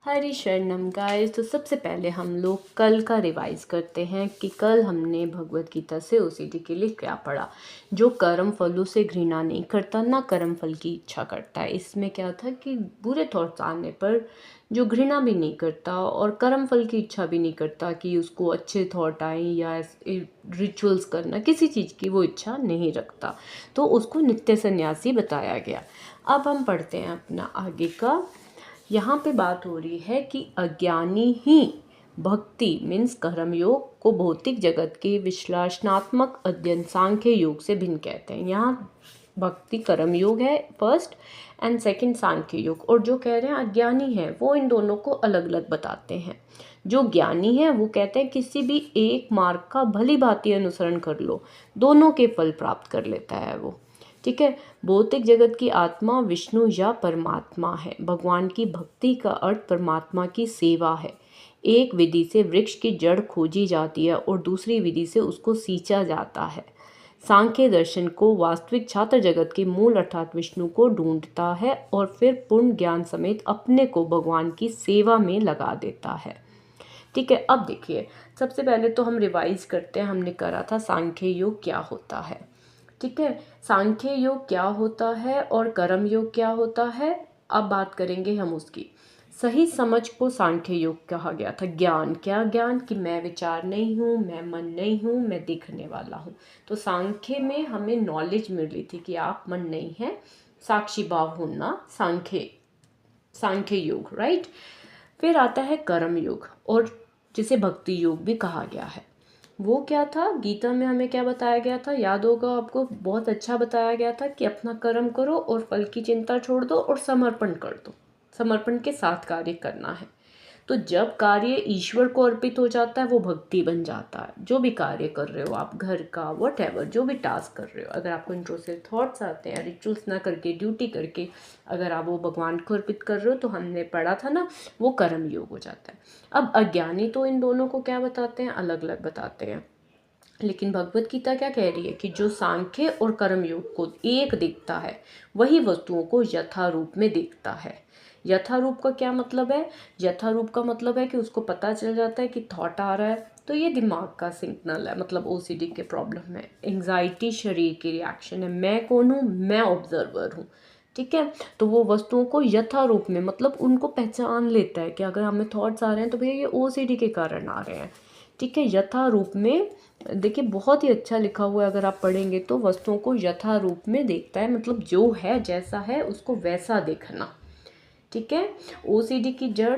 हरी शरणम गाइस। तो सबसे पहले हम लोग कल का रिवाइज करते हैं कि कल हमने भगवत गीता से ओसीडी के लिए क्या पढ़ा। जो कर्म फलों से घृणा नहीं करता, ना कर्म फल की इच्छा करता है। इसमें क्या था कि बुरे थॉट्स आने पर जो घृणा भी नहीं करता और कर्म फल की इच्छा भी नहीं करता कि उसको अच्छे थॉट आए या रिचुअल्स करना, किसी चीज़ की वो इच्छा नहीं रखता, तो उसको नित्य सन्यासी बताया गया। अब हम पढ़ते हैं अपना आगे का। यहाँ पे बात हो रही है कि अज्ञानी ही भक्ति मीन्स कर्मयोग को भौतिक जगत के विश्लेषणात्मक अध्ययन सांख्य योग से भिन्न कहते हैं। यहाँ भक्ति कर्मयोग है फर्स्ट एंड सेकंड सांख्य योग, और जो कह रहे हैं अज्ञानी है वो इन दोनों को अलग अलग बताते हैं। जो ज्ञानी है वो कहते हैं किसी भी एक मार्ग का भली भांति अनुसरण कर लो, दोनों के फल प्राप्त कर लेता है वो। ठीक है। भौतिक जगत की आत्मा विष्णु या परमात्मा है। भगवान की भक्ति का अर्थ परमात्मा की सेवा है। एक विधि से वृक्ष की जड़ खोजी जाती है और दूसरी विधि से उसको सींचा जाता है। सांख्य दर्शन को वास्तविक छात्र जगत के मूल अर्थात विष्णु को ढूंढता है और फिर पूर्ण ज्ञान समेत अपने को भगवान की सेवा में लगा देता है। ठीक है। अब देखिए, सबसे पहले तो हम रिवाइज करते हैं। हमने करा था सांख्य योग क्या होता है। ठीक है। सांख्य योग क्या होता है और कर्म योग क्या होता है, अब बात करेंगे हम उसकी। सही समझ को सांख्य योग कहा गया था। ज्ञान, क्या ज्ञान कि मैं विचार नहीं हूँ, मैं मन नहीं हूँ, मैं देखने वाला हूँ। तो सांख्य में हमें नॉलेज मिल रही थी कि आप मन नहीं है, साक्षी भाव होना सांख्य योग, राइट। फिर आता है कर्म योग, और जिसे भक्ति योग भी कहा गया है। वो क्या था, गीता में हमें क्या बताया गया था, याद होगा आपको, बहुत अच्छा बताया गया था कि अपना कर्म करो और फल की चिंता छोड़ दो और समर्पण कर दो। समर्पण के साथ कार्य करना है। तो जब कार्य ईश्वर को अर्पित हो जाता है वो भक्ति बन जाता है। जो भी कार्य कर रहे हो आप, घर का वट जो भी टास्क कर रहे हो, अगर आपको इंट्रोसिव थॉट्स आते हैं, रिचुअल्स ना करके ड्यूटी करके अगर आप वो भगवान को अर्पित कर रहे हो, तो हमने पढ़ा था ना, वो कर्म योग हो जाता है। अब अज्ञानी तो इन दोनों को क्या बताते हैं, अलग अलग बताते हैं। लेकिन भगवत गीता क्या कह रही है कि जो सांख्य और कर्म योग को एक देखता है वही वस्तुओं को यथारूप में देखता है। यथारूप का क्या मतलब है, यथारूप का मतलब है कि उसको पता चल जाता है कि थॉट आ रहा है तो ये दिमाग का सिग्नल है, मतलब ओसीडी के प्रॉब्लम है, एंजाइटी शरीर की रिएक्शन है। मैं कौन हूँ, मैं ऑब्जर्वर हूँ। ठीक है। तो वो वस्तुओं को यथारूप में मतलब उनको पहचान लेता है कि अगर हमें थॉट्स आ रहे हैं तो भैया ये ओसीडी के कारण आ रहे हैं। ठीक है। यथा रूप में देखिए, बहुत ही अच्छा लिखा हुआ है, अगर आप पढ़ेंगे तो वस्तुओं को यथा रूप में देखता है, मतलब जो है जैसा है उसको वैसा देखना। ठीक है। ओसीडी की जड़